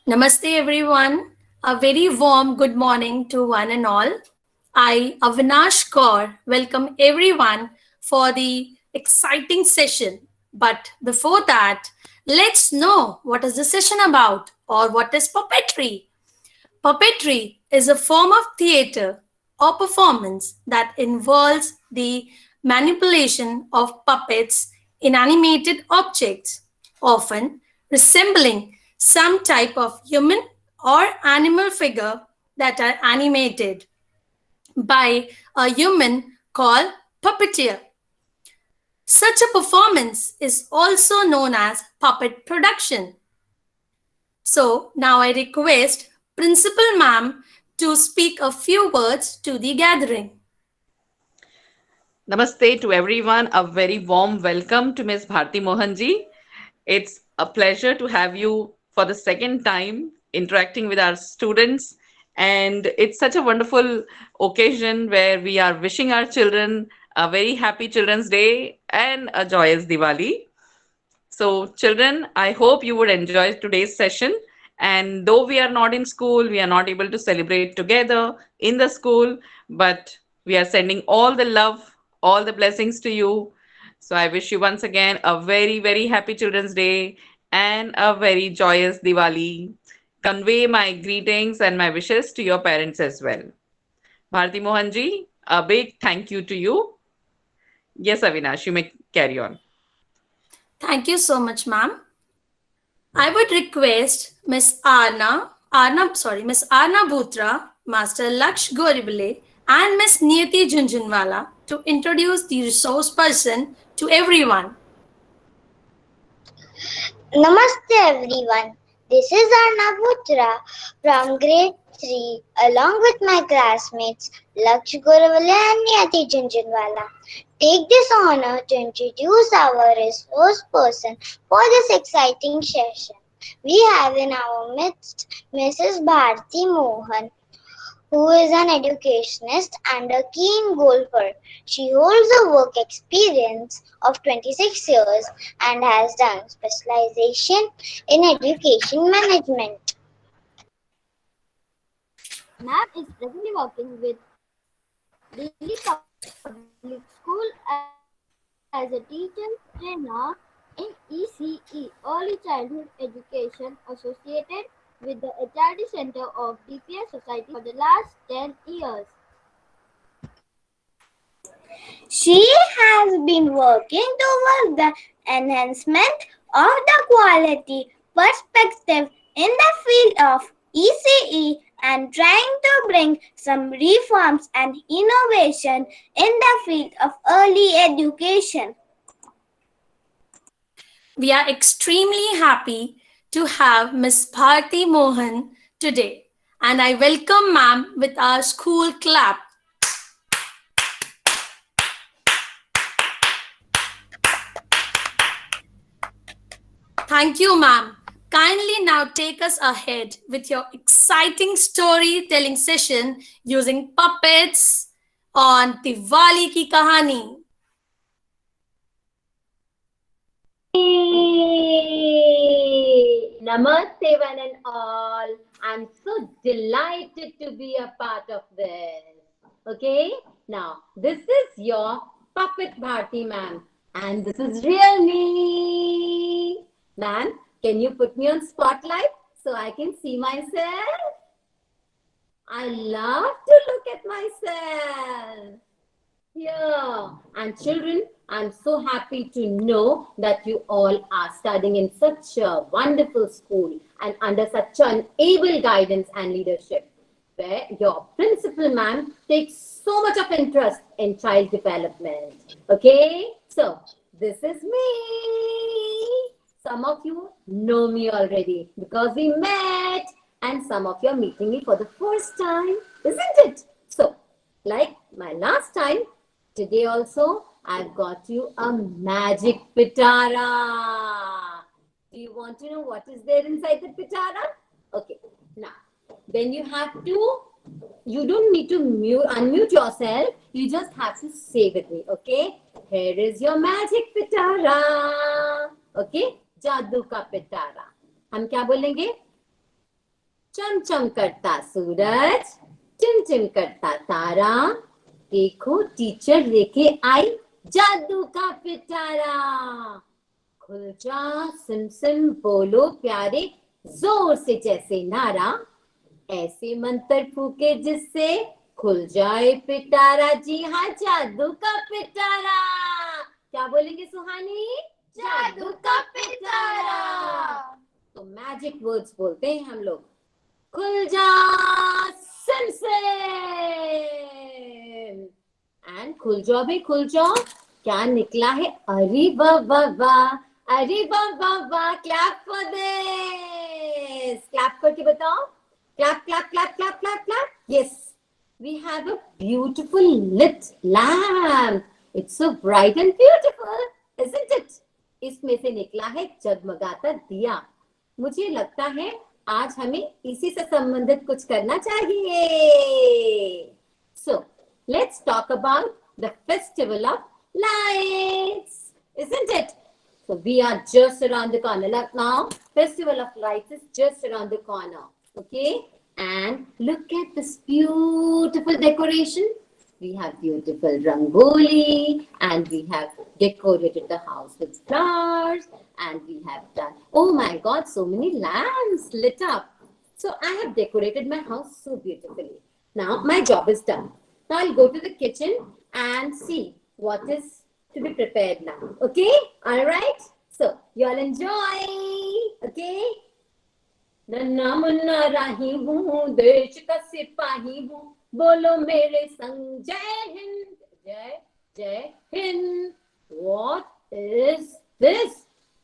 Namaste, everyone. A very warm good morning to one and all. I, Avinash Kaur, welcome everyone for the exciting session. But before that, let's know what is the session about or what is puppetry. Puppetry is a form of theater or performance that involves the manipulation of puppets, inanimated objects, often resembling some type of human or animal figure that are animated by a human called puppeteer. Such a performance is also known as puppet production. So now I request Principal Ma'am to speak a few words to the gathering. Namaste to everyone. A very warm welcome to Ms. Bharti Mohanji. It's a pleasure to have you for the second time interacting with our students. And it's such a wonderful occasion where we are wishing our children a very happy Children's Day and a joyous Diwali. So, children, I hope you would enjoy today's session. And though we are not in school, we are not able to celebrate together in the school, but we are sending all the love, all the blessings to you. So, I wish you once again a very, very happy Children's Day and a very joyous Diwali. Convey my greetings and my wishes to your parents as well. Bharti Mohanji, a big thank you to you. Yes, Avinash, you may carry on. Thank you so much, ma'am. I would request Miss Arna Bhutra, Master Laksh Goribale, and Miss Niyati Junjunwala to introduce the resource person to everyone. Namaste everyone. This is Arna Bhutra from grade 3 along with my classmates Laksh Goravale and Niyati Junjunwala. Take this honor to introduce our resource person for this exciting session. We have in our midst Mrs. Bharti Mohan, who is an educationist and a keen golfer. She holds a work experience of 26 years and has done specialization in education management. Ma'am is presently working with Delhi Public School as a teacher trainer in ECE, Early Childhood Education, associated with the HRD Center of DPS Society for the last 10 years. She has been working towards the enhancement of the quality perspective in the field of ECE and trying to bring some reforms and innovation in the field of early education. We are extremely happy to have Miss Bharti Mohan today, and I welcome ma'am with our school clap. Thank you, ma'am. Kindly now take us ahead with your exciting storytelling session using puppets on Diwali ki kahani. Namaste, one and all. I'm so delighted to be a part of this. Okay, now this is your puppet Bharti, ma'am, and this is real me. Ma'am, can you put me on spotlight so I can see myself? I love to look at myself. Yeah, and children, I'm so happy to know that you all are studying in such a wonderful school and under such an able guidance and leadership, where your principal ma'am takes so much of interest in child development. Okay, so this is me. Some of you know me already because we met, and some of you are meeting me for the first time, isn't it? So, like my last time, today also, I've got you a magic pitara. Do you want to know what is there inside the pitara? Okay, now, when you have to, you don't need to unmute yourself. You just have to say with me, okay? Here is your magic pitara. Okay? जादू का पिटारा. हम क्या बोलेंगे? चमचम करता सूरज, टिमटिम करता तारा, देखो teacher लेके आई जादू का पिटारा। खुल जा सिम सिम बोलो प्यारे, जोर से जैसे नारा, ऐसे मंत्र फूके जिससे खुल जाए पिटारा। जी हाँ, जादू का पिटारा। क्या बोलेंगे सुहानी? जादू का पिटारा। तो मैजिक वर्ड्स बोलते हैं हम लोग। खुल जा सिम सिम, एंड खुल जाओ भी खुल जाओ। क्या निकला है? अरे वाह वाह वाह, अरे वाह वाह वाह। क्लैप फॉर दिस, क्लैप करके बताओ। Clap, clap, clap, clap, clap, clap. Yes, we have a beautiful lit lamp. It's so bright and beautiful, isn't it? इसमें से निकला है जगमगाता दिया। मुझे लगता है आज हमें इसी से संबंधित कुछ करना चाहिए। So, let's talk about the festival of lights, isn't it? So, we are just around the corner. Look now, festival of lights is just around the corner. Okay, and look at this beautiful decoration. We have beautiful rangoli, and we have decorated the house with flowers, and we have done, oh my God, so many lamps lit up. So I have decorated my house so beautifully. Now my job is done. Now I'll go to the kitchen and see what is to be prepared now. Okay, all right. So you all enjoy. Okay. नन्ना मुन्ना राही हूँ, देश का सिपाही हूँ, बोलो मेरे संग जय हिंद, जय जय Hind. What is this?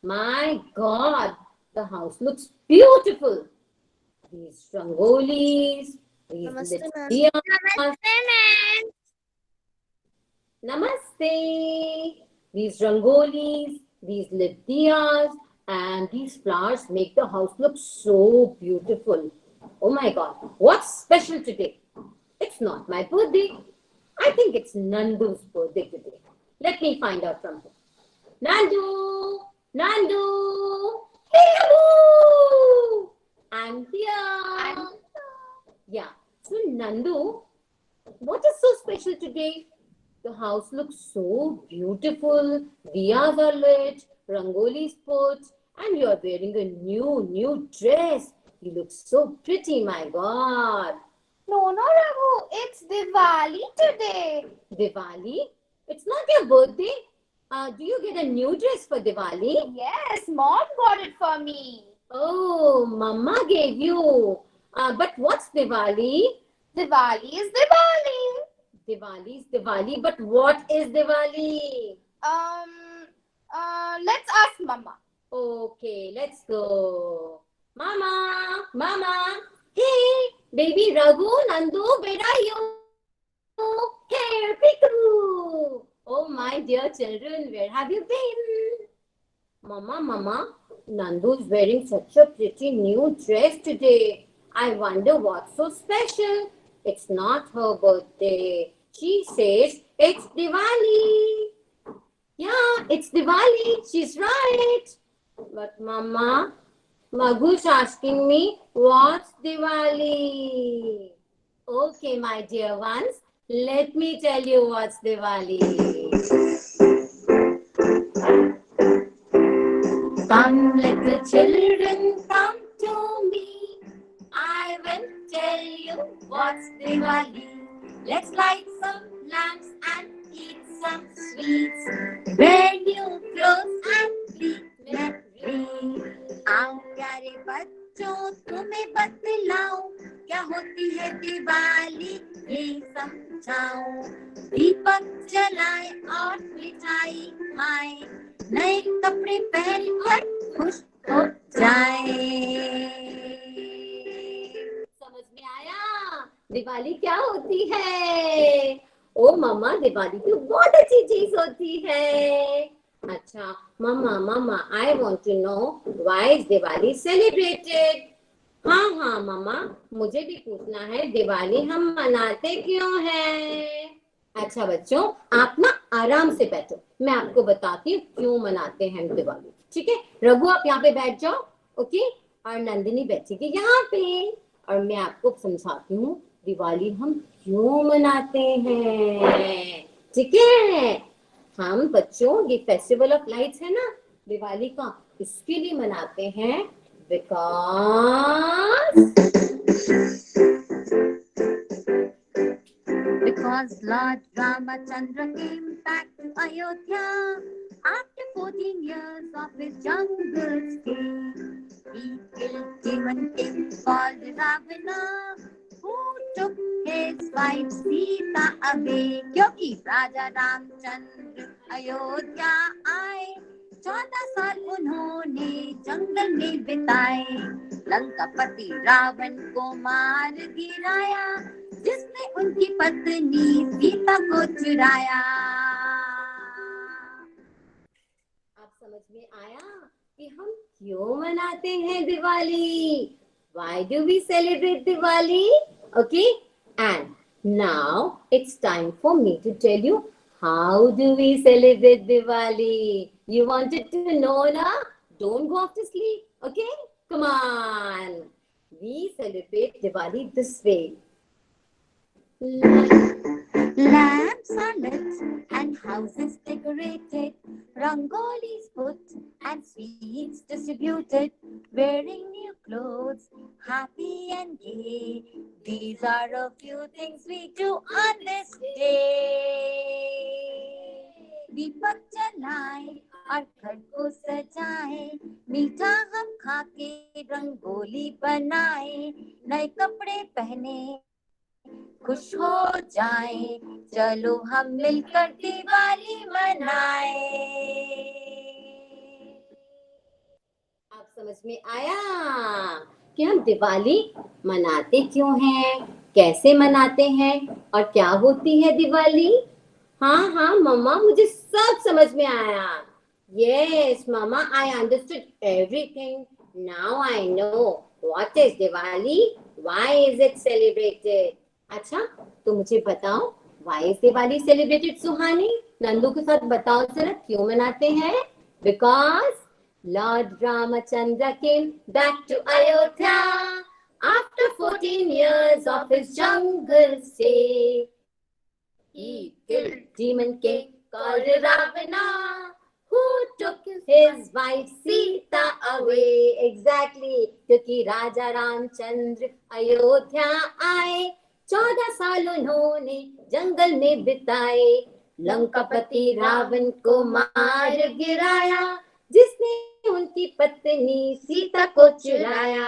My God, the house looks beautiful. These rangolis, these diyas. Namaste. These rangolis, these lit diyas, and these flowers make the house look so beautiful. Oh my God, what's special today? It's not my birthday. I think it's Nandu's birthday today. Let me find out from him. Nandu! Nandu! Hello! I'm here. Yeah. So Nandu, what is so special today? The house looks so beautiful. Diyas are lit, rangolis put, and you're wearing a new dress. You look so pretty, my God. No, Raghu, it's Diwali today. Diwali? It's not your birthday. Do you get a new dress for Diwali? Yes, Mom got it for me. Oh, Mama gave you. But what's Diwali? Diwali is Diwali. Diwali is Diwali, but what is Diwali? Let's ask Mama. Okay, let's go. Mama, Mama. Hey, baby Raghu, Nandu, where are you? Here, Pikachu. Oh, my dear children, where have you been? Mama, Nandu is wearing such a pretty new dress today. I wonder what's so special. It's not her birthday. She says it's Diwali. Yeah, it's Diwali. She's right. But Mama, Magu's asking me, what's Diwali? Okay, my dear ones, let me tell you what's Diwali. Come, little children, come to me. I will tell you what's Diwali. Let's light some lamps and eat some sweets. Wear new clothes and be merry. आओ प्यारे बच्चों, तुम्हें बतलाओ क्या होती है दिवाली, ये समझाओ। दीपक जलाए और मिठाई खाए, नए कपड़े पहन कर खुश हो जाए। समझ में आया दिवाली क्या होती है? ओ मम्मा, दिवाली तो बहुत अच्छी चीज होती है। अच्छा मम्मा, I want to know why is Diwali celebrated? हाँ मम्मा, मुझे भी पूछना है दिवाली हम मनाते क्यों हैं? अच्छा बच्चों, आप ना आराम से बैठो, मैं आपको बताती हूँ क्यों मनाते हैं हम दिवाली। ठीक है, रघु आप यहाँ पे बैठ जाओ, ओके, और नंदिनी बैठेगी यहाँ पे। और मैं आपको समझाती हूँ दिवाली हम क्यों मनाते हैं। ठीक है, हम बच्चों ये फेस्टिवल ऑफ लाइट्स है ना दिवाली का, इसके लिए मनाते हैं because Lord Ramachandra came back to Ayodhya after 14 years of his jungle stay. He killed demon king called Ravana, who took his wife Sita away. क्योंकि राजा रामचंद्र अयोध्या आए, 14 साल उन्होंने जंगल में बिताए। लंकापति रावण को मार गिराया, जिसने उनकी पत्नी सीता को चुराया। अब समझ में आया कि हम क्यों मनाते हैं Diwali? Why do we celebrate Diwali? Okay, and now it's time for me to tell you how do we celebrate Diwali. You wanted to know, na? Don't go off to sleep. Okay, come on. We celebrate Diwali this way. Lamps are lit and houses decorated, rangolis put and sweets distributed, wearing new clothes, happy and gay. These are a few things we do on this day. दीपक जलाए और घर को सजाए, मीठा हम खाके रंगोली बनाए, नए कपड़े पहने खुश हो जाए, चलो हम मिलकर दिवाली मनाए। आप समझ में आया कि हम दिवाली मनाते क्यों हैं, कैसे मनाते हैं और क्या होती है दिवाली? हाँ हाँ मम्मा, मुझे सब समझ में आया। Yes, Mama, I understood everything. Now I know what is Diwali, why is it celebrated. अच्छा, तो मुझे बताओ why is Diwali celebrated, सुहानी? नंदू के साथ बताओ जरा क्यों मनाते हैं? Because Lord Ramachandra came back to Ayodhya after 14 years of his jungle stay. He killed demon king called Ravana, who took his wife Sita away. Exactly, क्योंकि राजा रामचंद्र अयोध्या आए, 14 साल उन्होंने जंगल में बिताए, लंकापति रावण को मार गिराया, जिसने उनकी पत्नी सीता को चुराया।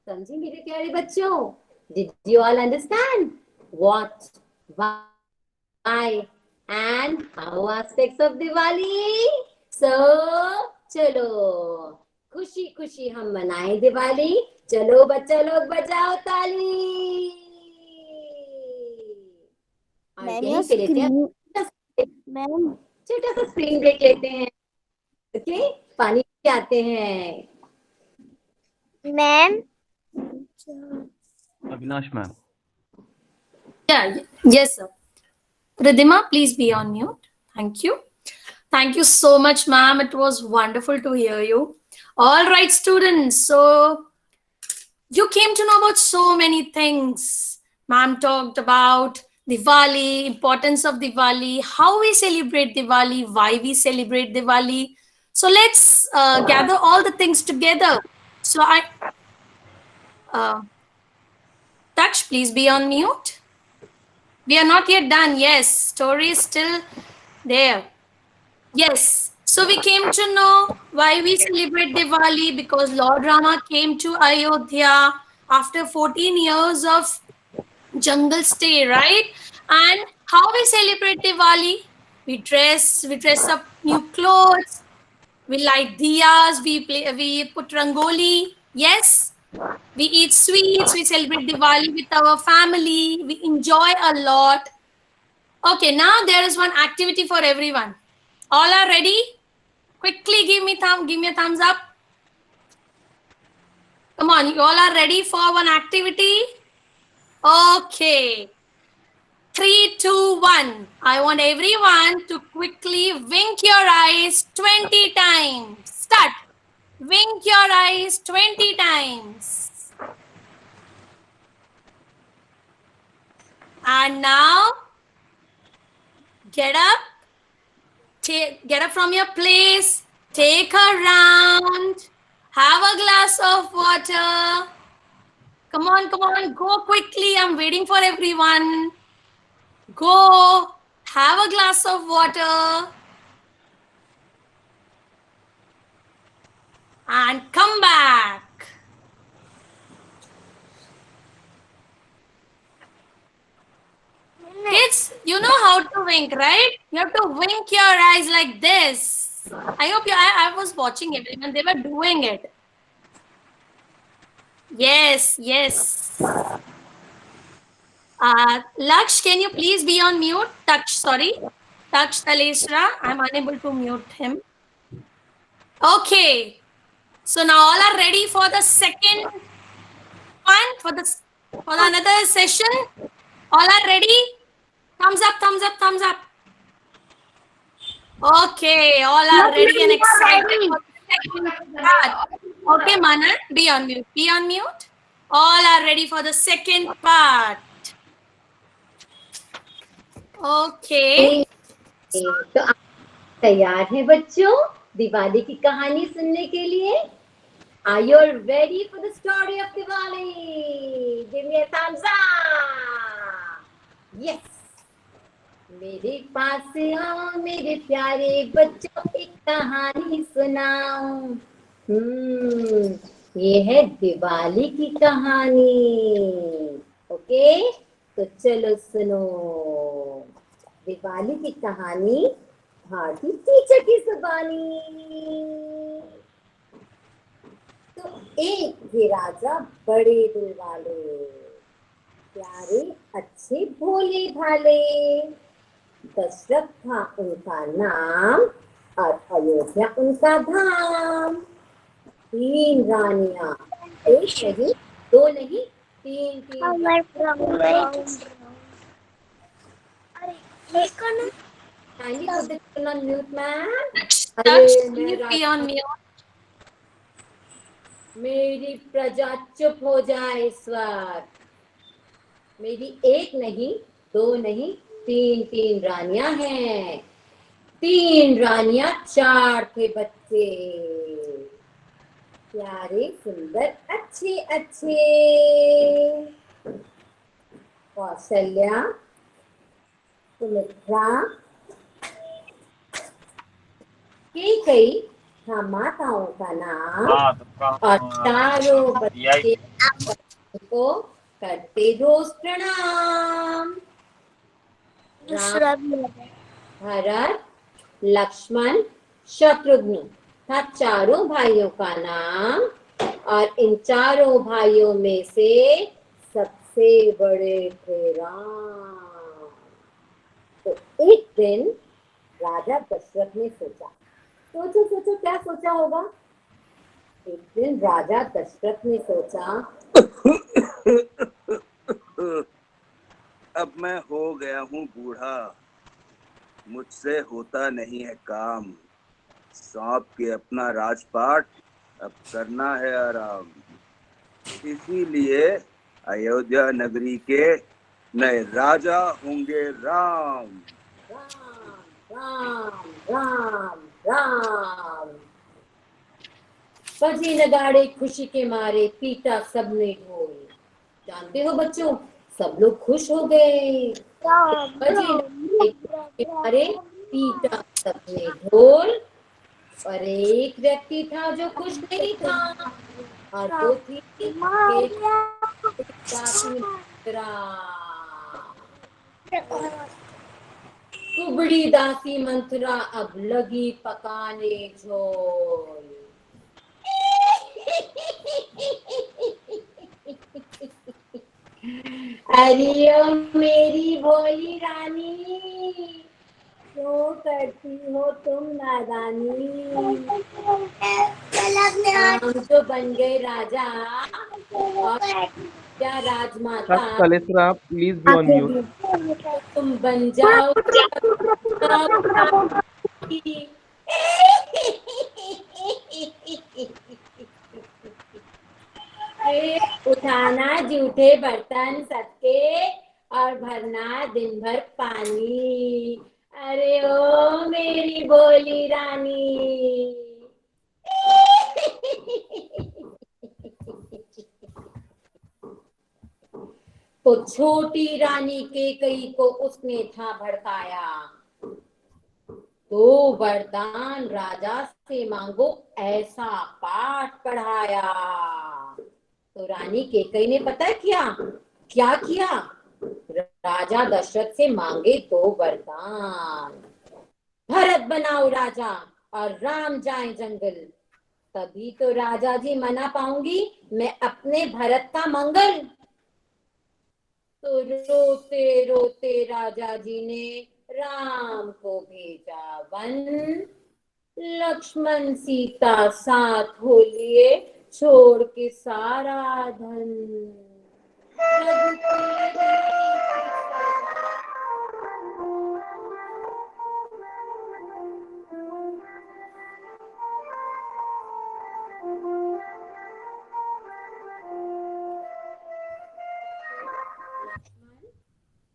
समझे मेरे प्यारे बच्चों? Did you all understand what, why and how aspects of Diwali? So, चलो खुशी खुशी हम मनाएं दिवाली। चलो बच्चा लोग बजाओ ताली। मैम ये स्क्रीन मैम छोटा सा स्क्रीन ब्रेक लेते हैं। ओके, पानी पी आते हैं। Ma'am Avinash ma'am. Yeah, yes, sir. Ridhima, please be on mute. Thank you. Thank you so much, ma'am. It was wonderful to hear you. All right, students. So you came to know about so many things. Ma'am talked about Diwali, importance of Diwali, how we celebrate Diwali, why we celebrate Diwali. So let's gather all the things together. So Daksh, please be on mute. We are not yet done. Yes, story is still there. Yes. So we came to know why we celebrate Diwali, because Lord Rama came to Ayodhya after 14 years of jungle stay, right? And how we celebrate Diwali? We dress up new clothes, we light diyas, we put rangoli. Yes. We eat sweets, we celebrate Diwali with our family, we enjoy a lot. Okay, now there is one activity for everyone. All are ready? Quickly give me a thumbs up. Come on, you all are ready for one activity? Okay. 3, 2, 1. I want everyone to quickly wink your eyes 20 times. Start. Wink your eyes 20 times. And now, get up. Get up from your place. Take a round. Have a glass of water. Come on, go quickly. I'm waiting for everyone. Go. Have a glass of water. And come back. Kids, you know how to wink, right? You have to wink your eyes like this. I hope I was watching everyone. They were doing it. Yes. Laksh, can you please be on mute? Taksh Talesra. I'm unable to mute him. Okay. So now all are ready for the second one, for another session. All are ready? Thumbs up. Okay, all are ready and excited for the second part. Okay, Manan, be on mute. All are ready for the second part. Okay. तो आप तैयार हैं बच्चों दिवाली की कहानी सुनने के लिए? Are you ready for the story of Diwali? Give me a thumbs up. Yes. मेरे पास आओ मेरे प्यारे बच्चों एक कहानी सुनाऊं. ये है दिवाली की कहानी. ओके, तो चलो सुनो. दिवाली की कहानी भारती टीचर की जुबानी. तो एक थे राजा बड़े दिल वाले, प्यारे अच्छे भोले भाले. दशरथ था उनका नाम और अयोध्या उनका धाम. 3 रानियां, एक नहीं, 2 नहीं, 3. Kindly put the children on mute, ma'am. Be on mute. मेरी प्रजा चुप हो जाए इस वक्त. मेरी एक नहीं, 2 नहीं, 3 रानियां हैं. 3 रानियां, 4 थे बच्चे. प्यारे सुंदर अच्छे अच्छे. कौशल्या, सुमित्रा, कई था माताओं का नाम. और चारों बच्चे को करते रोज प्रणाम. भरत, लक्ष्मण, शत्रुघ्न था चारों भाइयों का नाम. और इन चारों भाइयों में से सबसे बड़े थे राम. तो एक दिन राजा दशरथ ने सोचा. सोचो क्या सोचा होगा. एक दिन राजा दशरथ ने सोचा, अब मैं हो गया हूँ बूढ़ा, मुझसे होता नहीं है काम. सौंप के अपना राजपाट अब करना है आराम. इसीलिए अयोध्या नगरी के नए राजा होंगे राम. राम राम राम. बजे नगाड़े खुशी के मारे, पीटा सबने ढोल. जानते हो बच्चों, सब लोग खुश हो गए. बजे नगाड़े खुशी के मारे, पीटा सबने ढोल. पर एक व्यक्ति था जो खुश नहीं था. और वो थी कुबड़ी दासी मंथरा. अब लगी पकाने झोल. अरे ओ मेरी भोली रानी, क्यों करती हो तुम नादानी. हम तो बन गए राजा और क्या राजमाता. Talesra, please be on mute. तुम बन जाओ. उठाना जूठे बर्तन सबके और भरना दिन भर पानी। अरे ओ मेरी भोली रानी। तो छोटी रानी कैकई को उसने था भड़काया, तो वरदान राजा से मांगो ऐसा पाठ पढ़ाया। तो रानी कैकई ने पता है क्या किया? राजा दशरथ से मांगे दो वरदान, भरत बनाओ राजा और राम जाए जंगल। तभी तो राजा जी मना पाऊंगी मैं अपने भरत का मंगल। तो रोते रोते राजा जी ने राम को भेजा वन, लक्ष्मण सीता साथ हो लिए छोड़ के सारा धन। रघुकुल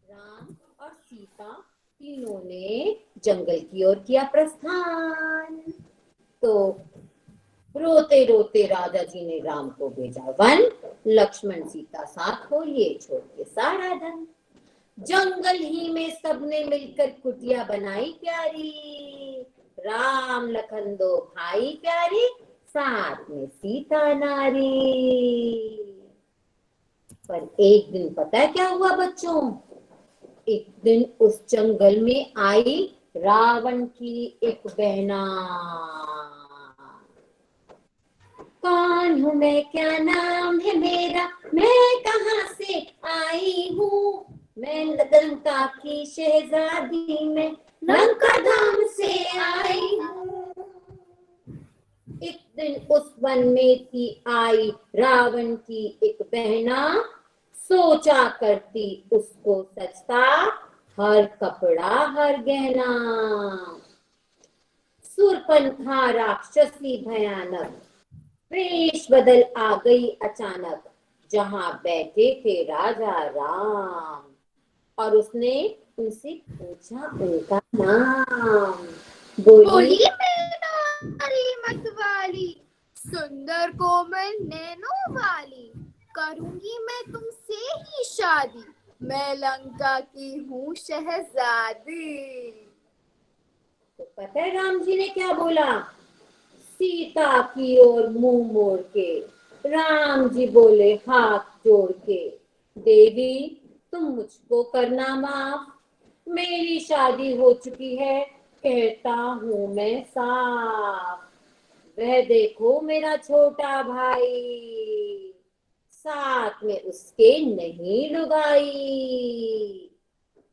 राम और सीता तीनों ने जंगल की ओर किया प्रस्थान। तो रोते रोते राजा जी ने राम को भेजा वन, लक्ष्मण सीता साथ हो लिए छोड़ के सारा धन। जंगल ही में सबने मिलकर कुटिया बनाई प्यारी, राम लखन दो भाई प्यारी, साथ में सीता नारी। पर एक दिन पता है क्या हुआ बच्चों? एक दिन उस जंगल में आई रावण की एक बहना। कौन हूँ मैं, क्या नाम है मेरा, मैं कहाँ से आई हूँ, मैं लंका की शहजादी, मैं लंका धाम से आई हूँ। एक दिन उस वन में थी आई रावण की एक बहना, सोचा करती उसको सजता हर कपड़ा हर गहना। सुरपंखा राक्षसी भयानक, वेश बदल आ गई अचानक, जहां बैठे थे राजा राम। और उसने उनसे पूछा उनका नाम। बोली नारी मतवाली, सुंदर कोमल नैनों वाली, करूंगी मैं तुमसे ही शादी, मैं लंका की हूँ शहजादी। तो पता है राम जी ने क्या बोला? सीता की ओर मुंह मोड़ के राम जी बोले हाथ जोड़ के, देवी तुम मुझको करना माफ, मेरी शादी हो चुकी है कहता हूँ मैं साफ। वह देखो मेरा छोटा भाई, साथ में उसके नहीं लुगाई,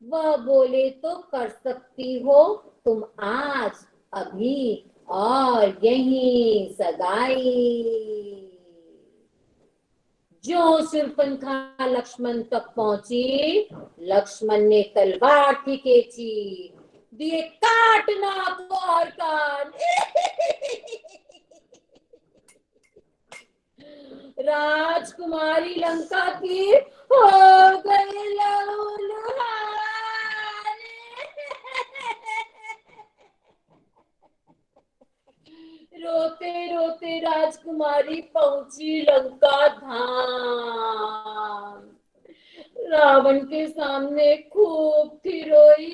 वह बोले तो कर सकती हो तुम आज अभी और यहीं सगाई। जो शूर्पणखा लक्ष्मण तक पहुंची, लक्ष्मण ने तलवार की खींची, दिए काट नाक और कान। राजकुमारी लंका की हो गई लहूलुहान। रोते रोते राजकुमारी पहुंची लंका धाम। रावण के सामने खूब थी रोई,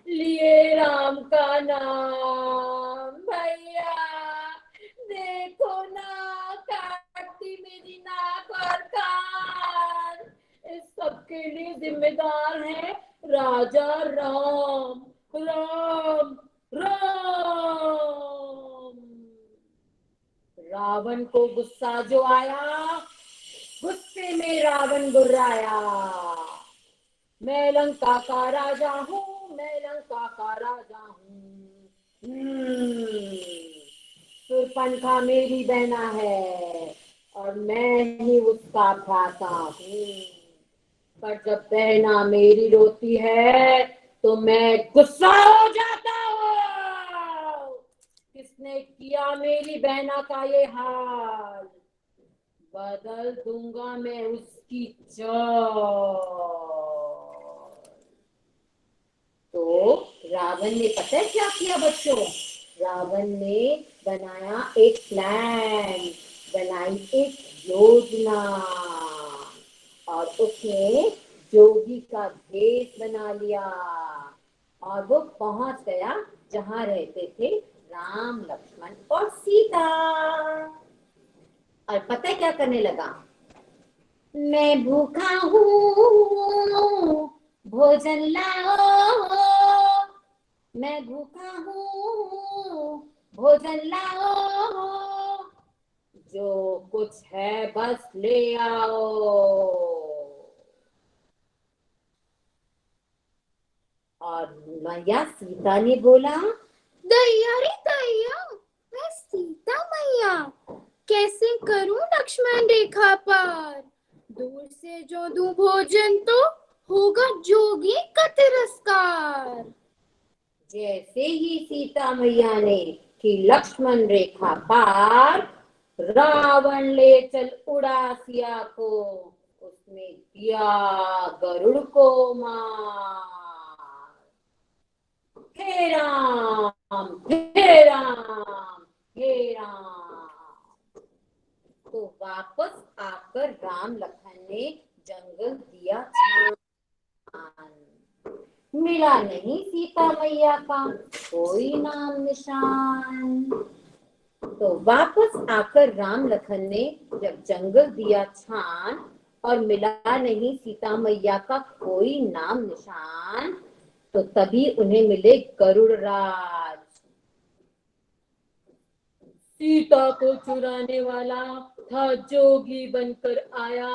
लिए राम का नाम। भैया देखो ना, काटती मेरी नाक और कान। इस सब के लिए जिम्मेदार है राजा राम, राम राम। रावण को गुस्सा जो आया, गुस्से में रावण गुर्राया, मैं लंका का राजा हूँ, मैं लंका का राजा हूँ। शूर्पणखा मेरी बहना है और मैं ही उसका भ्राता हूँ। पर जब बहना मेरी रोती है तो मैं गुस्सा हो जाता हूँ। किसने किया मेरी बहना का ये हाल, बदल दूंगा मैं उसकी चाल। तो रावण ने पता है क्या किया बच्चों? रावण ने बनाया एक प्लान, बनाई एक योजना, और उसने जोगी का भेष बना लिया और वो पहुंच गया जहां रहते थे राम, लक्ष्मण और सीता। और पता है क्या करने लगा? मैं भूखा हूँ, भोजन लाओ, मैं भूखा हूँ, भोजन लाओ, जो कुछ है बस ले आओ। और मैया सीता ने बोला, दैया रे दैया, मैं सीता मैया कैसे करूं लक्ष्मण रेखा पार? दूर से जो दूं भोजन तो होगा जोगी का तिरस्कार। जैसे ही सीता मैया ने की लक्ष्मण रेखा पार, रावण ले चल उड़ा सिया को, उसने दिया गरुड़ को मार। हे राम, हे राम, हे राम। तो वापस आकर राम लखन ने जंगल दिया छान, मिला नहीं सीता मैया का कोई नाम निशान। तो वापस आकर राम लखन ने जब जंगल दिया छान और मिला नहीं सीता मैया का कोई नाम निशान, तो तभी उन्हें मिले गरुड़ राज। सीता को चुराने वाला था जोगी बनकर आया,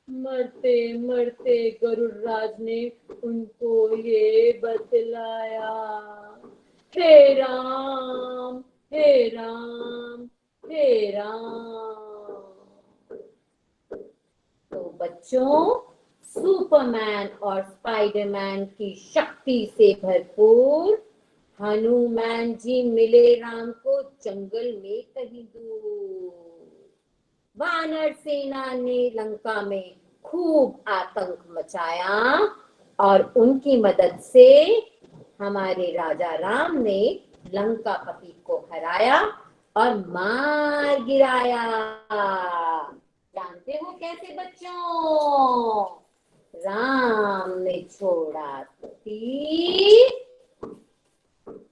मरते मरते गरुड़ राज ने उनको ये बतलाया। हे राम, हे राम, हे राम। तो बच्चों, सुपरमैन और स्पाइडरमैन की शक्ति से भरपूर हनुमान जी मिले राम को जंगल में कहीं दूर। वानर सेना ने लंका में खूब आतंक मचाया और उनकी मदद से हमारे राजा राम ने लंकापति को हराया और मार गिराया। जानते हो कैसे बच्चों? राम ने छोड़ा तीर,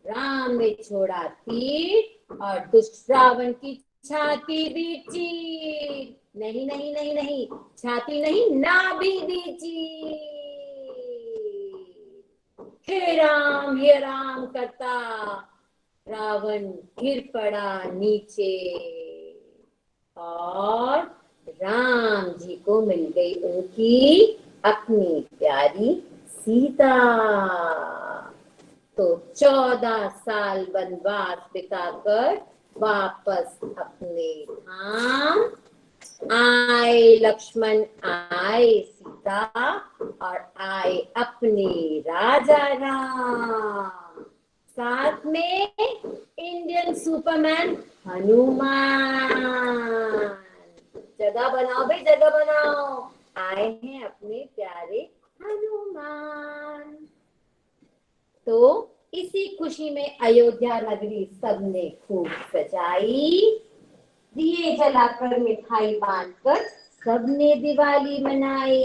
राम ने छोड़ा तीर और दुष्ट रावण की छाती भी चीर। नहीं नहीं नहीं नहीं, छाती नहीं, नाभि भी चीर। हे राम करता रावण गिर पड़ा नीचे और राम जी को मिल गई उनकी अपनी प्यारी सीता। तो 14 साल वनवास बिताकर वापस अपने धाम आए लक्ष्मण, आए सीता और आए अपने राजा राम, साथ में इंडियन सुपरमैन हनुमान। जगह बनाओ भाई, जगह बनाओ, आए हैं अपने प्यारे हनुमान। तो इसी खुशी में अयोध्या नगरी सबने खूब सजाई, दिए जलाकर मिठाई बांटकर सबने दिवाली मनाई,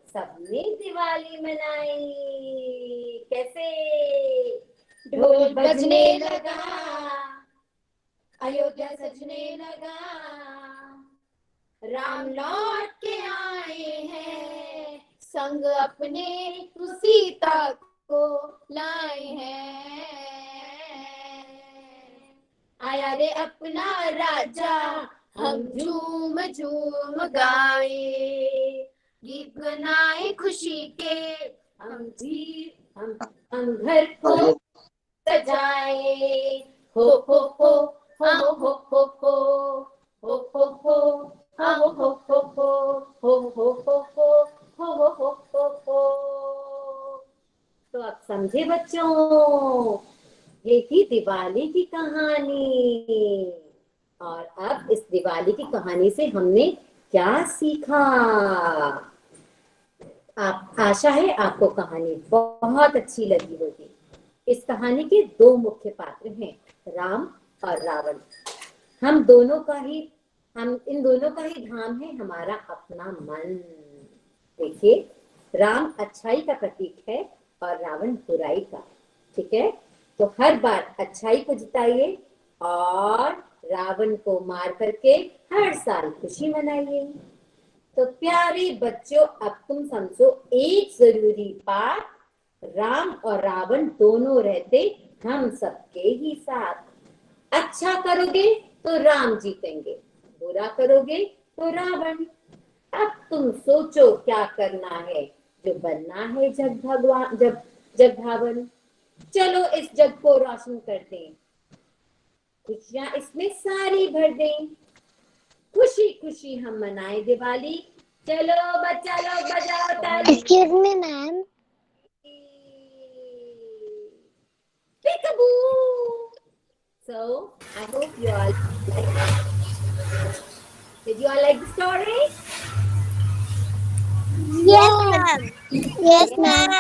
सबने दिवाली मनाई। कैसे? ढोल बजने लगा, अयोध्या सजने लगा, राम लौट के आए हैं, संग अपने तू सीता को लाए हैं। आया रे अपना राजा, हम झूम झूम गाए, गीत बनाए खुशी के, हम घर को सजाए। हो हो हो हो हो हो हो हो हो हो हो हो हो हो हो हो हो हो। तो आप समझे बच्चों, ये थी दिवाली की कहानी। और अब इस दिवाली की कहानी से हमने क्या सीखा? आप आशा है आपको कहानी बहुत अच्छी लगी होगी। इस कहानी के दो मुख्य पात्र हैं, राम और रावण। हम इन दोनों का ही धाम है हमारा अपना मन। देखिए, राम अच्छाई का प्रतीक है और रावण बुराई का। ठीक है, तो हर बार अच्छाई को जिताइए और रावण को मार करके हर साल खुशी मनाइए। तो प्यारे बच्चों, अब तुम समझो एक जरूरी बात, राम और रावण दोनों रहते हम सबके ही साथ। अच्छा करोगे तो राम जीतेंगे, बुरा करोगे तो रावण। अब तुम सोचो क्या करना है, जो बनना है जग भावन। चलो इस जग को रोशन कर दें, खुशियां इसमें सारी भर दें। खुशी खुशी हम मनाए दिवाली। चलो बच्चा लोग बजाओ ताली। Excuse me, ma'am. Peekaboo. So I hope you all did you all like the story? Yes, ma'am. Yes, ma'am.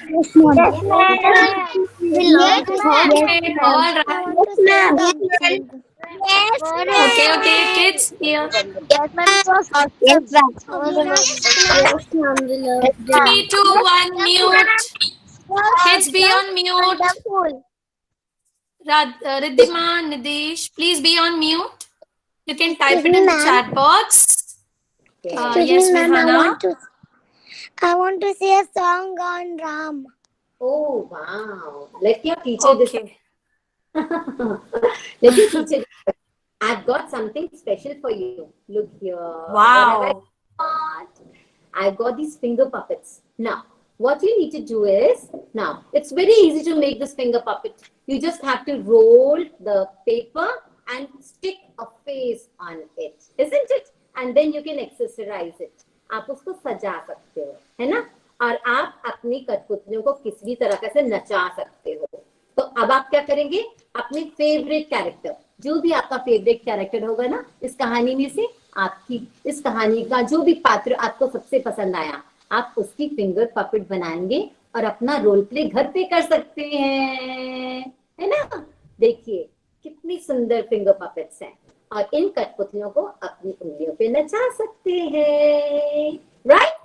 Yes, ma'am. Yes, ma'am. We learned Okay, something. all right. Yes, ma'am. Yes, Okay, kids, here. Yes, ma'am. It was awesome. Yes, ma'am. Yes, ma'am. We learned. 3, 2, 1, mute. Kids, be on mute. Wonderful. Riddhima, Nidesh, please be on mute. You can type Excuse it me, in the ma'am. chat box. Excuse Yes, me, ma'am. Vihana. I want to say a song on Ram. Oh wow. Let your teacher decide. Okay. Let your teacher decide. I've got something special for you. Look here. Wow. I've got these finger puppets. Now, what you need to do is, now, it's very easy to make this finger puppet. You just have to roll the paper and stick a face on it, isn't it? And then you can accessorize it. आप उसको सजा सकते हो, है ना? और आप अपनी कठपुतलियों को किसी भी तरह से नचा सकते हो। तो अब आप क्या करेंगे, अपने फेवरेट कैरेक्टर, जो भी आपका फेवरेट कैरेक्टर होगा ना इस कहानी में से, आपकी इस कहानी का जो भी पात्र आपको सबसे पसंद आया, आप उसकी फिंगर पपेट बनाएंगे और अपना रोल प्ले घर पे कर सकते हैं, है ना? देखिए कितनी सुंदर फिंगर पपेट्स हैं और इन कठपुतलियों को अपनी उंगलियों पे नचा सकते हैं, right?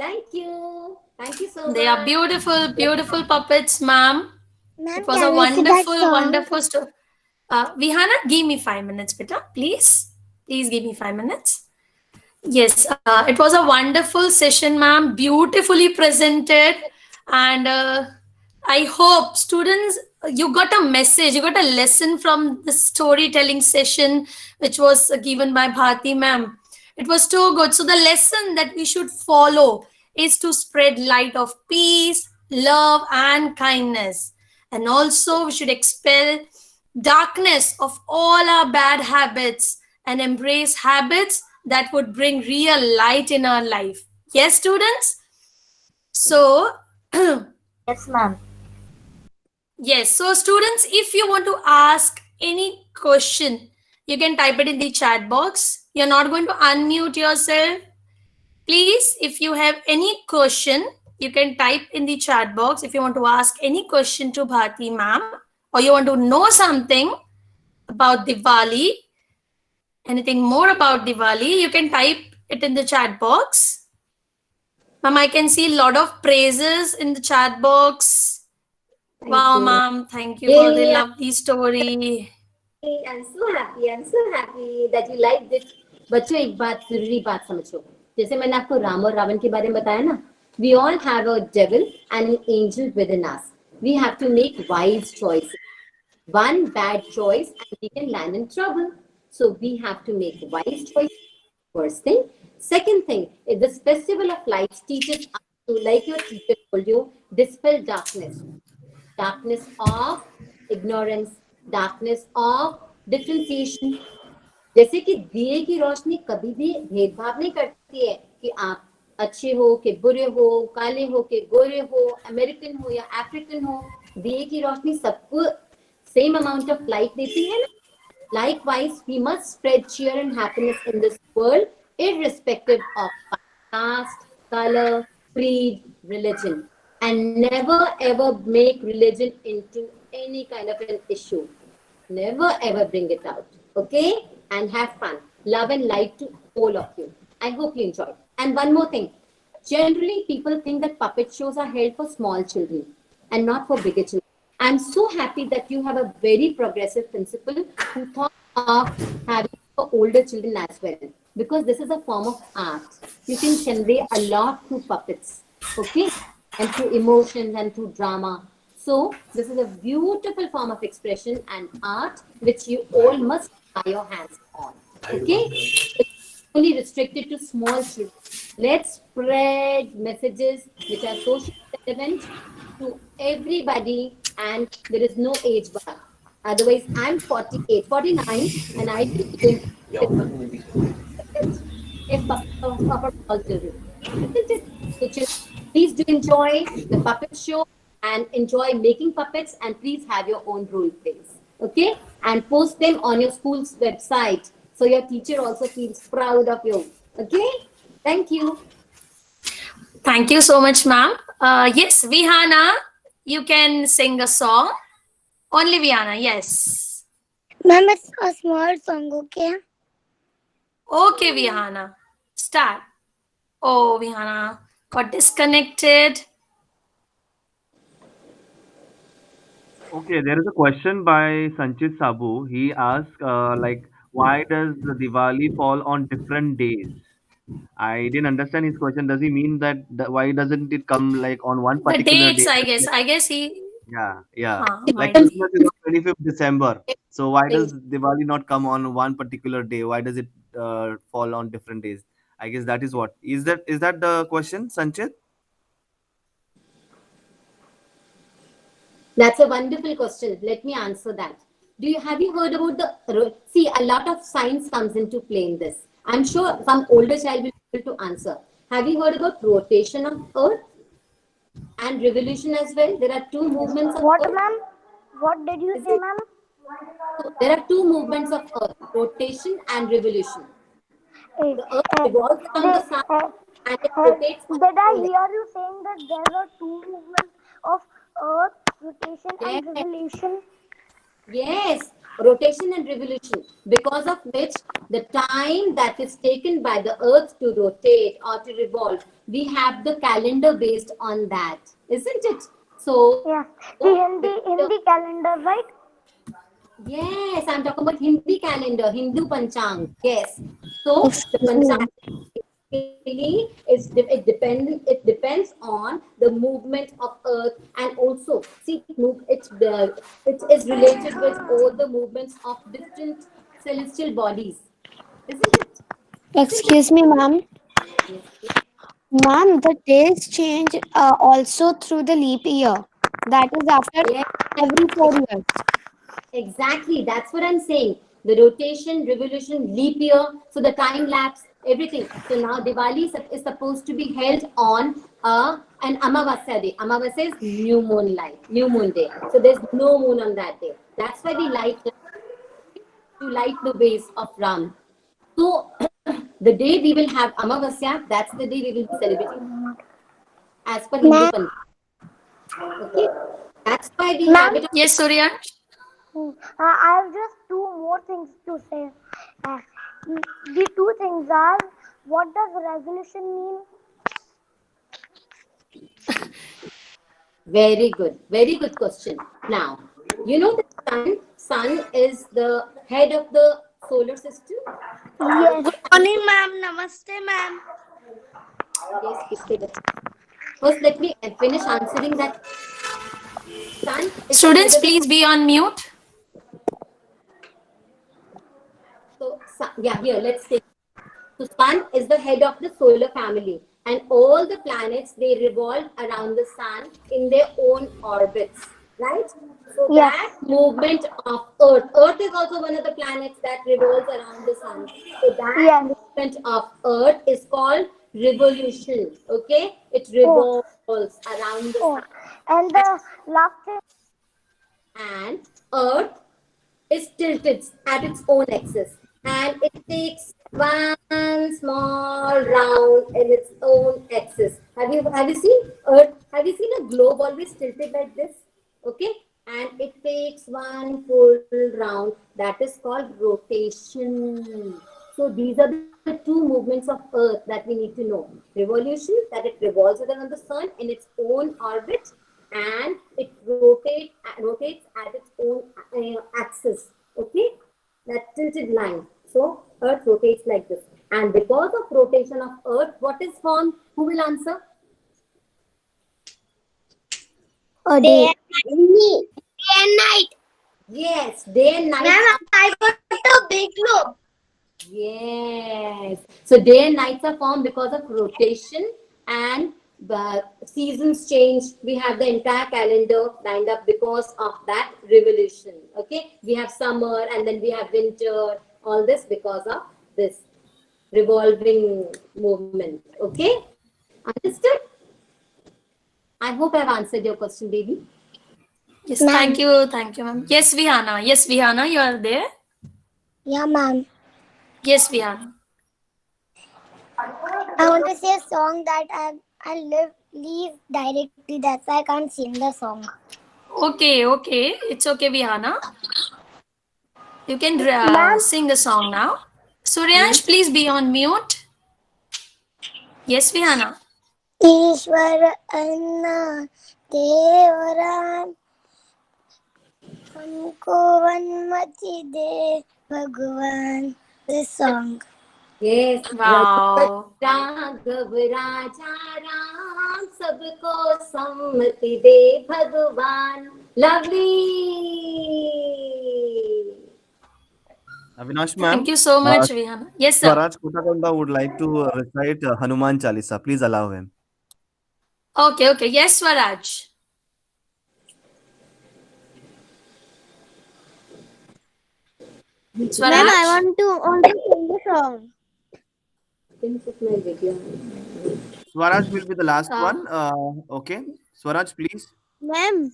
Thank you so much. They are beautiful, beautiful puppets, ma'am. Ma'am, It was a can we see that wonderful, song? wonderful story. Vihana, give me 5 minutes, beta, please. Please give me 5 minutes. Yes, it was a wonderful session, ma'am. Beautifully presented. And I hope students, you got a message, you got a lesson from the storytelling session, which was given by Bharti ma'am. It was too good. So the lesson that we should follow is to spread light of peace, love, and kindness. And also we should expel darkness of all our bad habits and embrace habits that would bring real light in our life. Yes, students? So, Yes, ma'am. yes, so students, if you want to ask any question, you can type it in the chat box. You're not going to unmute yourself. Please, if you have any question, you can type in the chat box. If you want to ask any question to Bharti ma'am, or you want to know something about Diwali, anything more about Diwali, you can type it in the chat box. Ma'am, I can see a lot of praises in the chat box. Wow, ma'am, thank you for the lovely story. I'm so happy that you liked it. बच्चों एक बात, जरूरी बात समझो, जैसे मैंने आपको राम और रावण के बारे में बताया ना, we all have a devil and an angel within us. We have to make wise choices. One bad choice and we can land in trouble. So we have to make wise choices. First thing. Second thing, is this festival of lights teaches us to, like your teacher told you, dispel darkness. Darkness of ignorance, darkness of differentiation. जैसे कि दिए की रोशनी कभी भी भेदभाव नहीं करती है कि आप अच्छे हो कि बुरे हो, काले हो कि गोरे हो, अमेरिकन हो या अफ्रीकन हो, दिए की रोशनी सबको सेम अमाउंट ऑफ लाइट देती है ना. Likewise, we must spread cheer and happiness in this world, irrespective of caste, color, creed, religion. And never ever make religion into any kind of an issue. Never ever bring it out. Okay? And have fun. Love and light to all of you. I hope you enjoyed. And one more thing. Generally, people think that puppet shows are held for small children and not for bigger children. I'm so happy that you have a very progressive principal who thought of having for older children as well. Because this is a form of art. You can convey a lot through puppets. Okay? And through emotions and through drama. So, this is a beautiful form of expression and art which you all must try your hands on. Okay? It's only restricted to small children. Let's spread messages which are socially relevant to everybody, and there is no age bar. Otherwise, I'm 48, 49, and I think if puppet all children. Isn't it? So children, please do enjoy the puppet show and enjoy making puppets, and please have your own role plays. Okay? And post them on your school's website so your teacher also feels proud of you. Okay? Thank you. Thank you so much, ma'am. Yes, Vihana, you can sing a song. Only Vihana, yes. Ma'am, it's a small song, okay? Okay, Vihana, start. Oh, Vihana got disconnected. Okay, there is a question by Sanchit Sabu. He asked, why does the Diwali fall on different days? I didn't understand his question. Does he mean that why doesn't it come like on one The particular dates, day? I guess. I guess he. Yeah, yeah. Like Might. Christmas is on 25th December. So why does Diwali not come on one particular day? Why does it fall on different days? I guess that is what. Is that the question, Sanchit? That's a wonderful question. Let me answer that. Have you heard about see, a lot of science comes into play in this. I'm sure some older child will be able to answer. Have you heard about rotation of Earth and revolution as well? There are two movements of What, Earth. ma'am? What did you say, ma'am? So there are two movements of Earth, rotation and revolution. The Earth revolves around the sun and it rotates on Did I its own hear you saying that there are two movements of Earth, rotation and Yes. revolution? Yes, rotation and revolution, because of which the time that is taken by the earth to rotate or to revolve, we have the calendar based on that, isn't it? So, Yeah, the Hindi calendar, right? yes, I'm talking about Hindi calendar, Hindu Panchang. Yes. So, the Panchang it depends on the movement of earth, and also see it is related with all the movements of different celestial bodies, isn't it? Excuse me, ma'am. Ma'am, the days change also through the leap year. That is after Yes, every 4 years. exactly, that's what I'm saying. The rotation, revolution, leap year, so the time lapse, everything. So now Diwali is supposed to be held on an Amavasya day. Amavasya is new moon day. So there's no moon on that day. That's why we light the ways of Ram. So the day we will have Amavasya, that's the day we will be celebrating as per Hindu Pancham. Okay, that's why we have it. Yes, Surya. I have just two more things to say. The two things are, what does revolution mean? Very good question. Now, you know the sun is the head of the solar system. Yes. Good morning, ma'am. Namaste, ma'am. Yes, please say that. First, let me finish answering that. Sun is Students, the head of please be on mute. here, let's take. So, sun is the head of the solar family, and all the planets, they revolve around the sun in their own orbits, right? So that movement of Earth is also one of the planets that revolves around the sun. So that movement of Earth is called revolution. Okay, it revolves around the sun. And the last thing. And Earth is tilted at its own axis, and it takes one small round in its own axis. Have you seen Earth? Have you seen a globe always tilted like this? Okay, and it takes one full round. That is called rotation. So these are the two movements of Earth that we need to know: revolution, that it revolves around the sun in its own orbit, and it rotates at its own axis. Okay, that tilted line. So Earth rotates like this. And because of rotation of Earth, what is formed? Who will answer? A Day day. and night. Yes, day and night. Ma'am, I got a big globe. Yes. So day and nights are formed because of rotation, and the seasons change. We have the entire calendar lined up because of that revolution. Okay. We have summer and then we have winter. All this because of this revolving movement. Okay. Understood? I hope I've answered your question, baby. Yes, Ma'am. thank you, ma'am. Yes, Vihana. Yes, Vihana, you are there. Yeah, ma'am. Yes, Vihana. I want to say a song that I leave directly. That's why I can't sing the song. Okay, it's okay, Vihana. You can Ma'am. sing the song now. Suryansh, please be on mute. Yes, Vihana. ईश्वर अन्ना देवरा हमको वनमति दे भगवान. This song. Yes. Wow. Raghav राजा राम सबको सम्मति दे भगवान. Lovely. Avinash ma'am, Thank you so much, Vihana. Yes, sir. Swaraj Kotakonda would like to recite Hanuman Chalisa. Please allow him. Okay. Yes, Swaraj. Swaraj. Ma'am, I want to also sing the song. Finish my video. Swaraj will be the last one. Okay. Swaraj, please. Ma'am.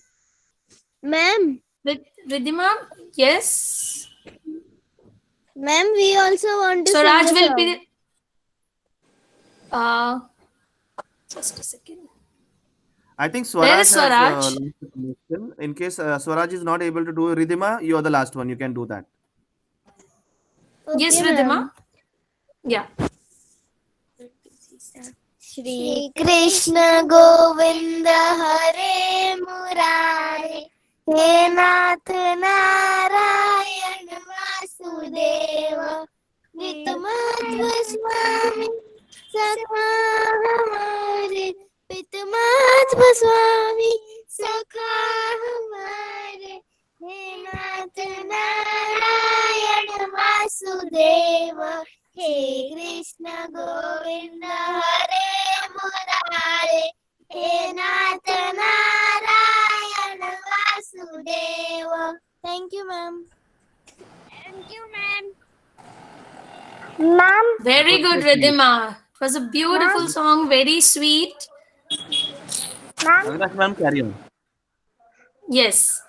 Ridhima, yes. Ma'am, we also want to Swaraj sing the will song. be. Just a second. I think Where Swaraj is has Swaraj? lost the connection. In case Swaraj is not able to do it, Ridhima, you are the last one. You can do that. Yes, Okay, Ridhima. ma'am. Yeah. Shri Krishna Govinda Hare Murare He Nath Narayan Vasudeva Nitmatva Swami Sakha Hamare Pitmatva Swami Sakha Hamare He Nath Narayan Vasudeva He Krishna Govinda Hare Murare He Nath Narayana Vasudeva. Thank you, ma'am. Thank you, ma'am. Ma'am. Very good, Ridhima. It was a beautiful Ma'am. song, very sweet. Ma'am. Avinash ma'am, carry on. Yes.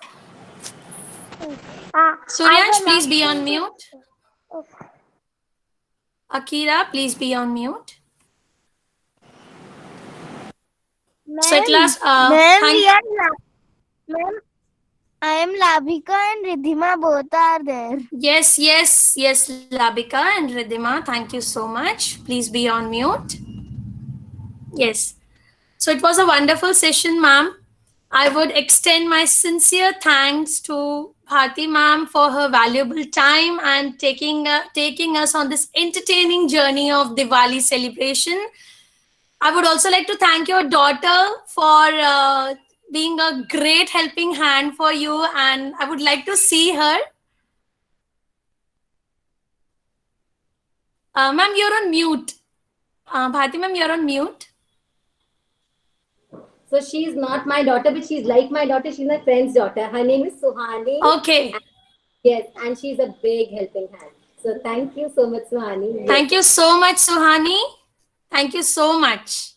I Suryansh, will please be not on sing mute. Akira, please be on mute. So at last, Ma'am, I am Labhika and Ridhima both are there. Yes, Labika and Ridhima, thank you so much. Please be on mute. Yes. So it was a wonderful session, ma'am. I would extend my sincere thanks to Bharti ma'am for her valuable time and taking us on this entertaining journey of Diwali celebration. I would also like to thank your daughter for being a great helping hand for you, and I would like to see her. Ma'am, you're on mute. Bharti ma'am, you're on mute. So she's not my daughter, but she's like my daughter. She's my friend's daughter. Her name is Suhani. Okay. Yes, and she's a big helping hand. So thank you so much, Suhani. Thank you so much, Suhani. Thank you so much.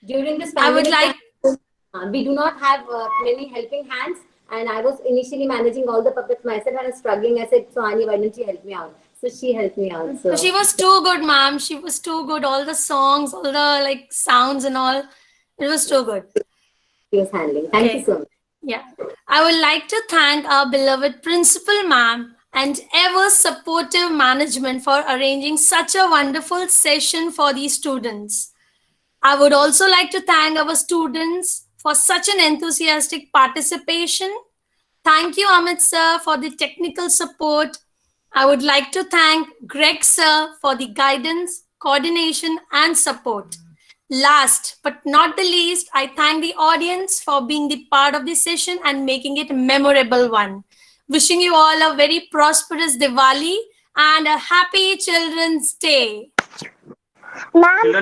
During this I would pandemic like. time, we do not have many helping hands, and I was initially managing all the puppets myself, and I was struggling. I said, Suhani, why don't you help me out? So she helped me also. She was too good, ma'am. She was too good. All the songs, all the like sounds and all. It was too good. She was handling. Thank Okay. you so much. Yeah. I would like to thank our beloved principal ma'am and ever supportive management for arranging such a wonderful session for the students. I would also like to thank our students for such an enthusiastic participation. Thank you, Amit sir, for the technical support. I would like to thank Greg sir for the guidance, coordination, and support. Last but not the least, I thank the audience for being the part of this session and making it a memorable one. Wishing you all a very prosperous Diwali and a happy Children's Day. Ma'am, Children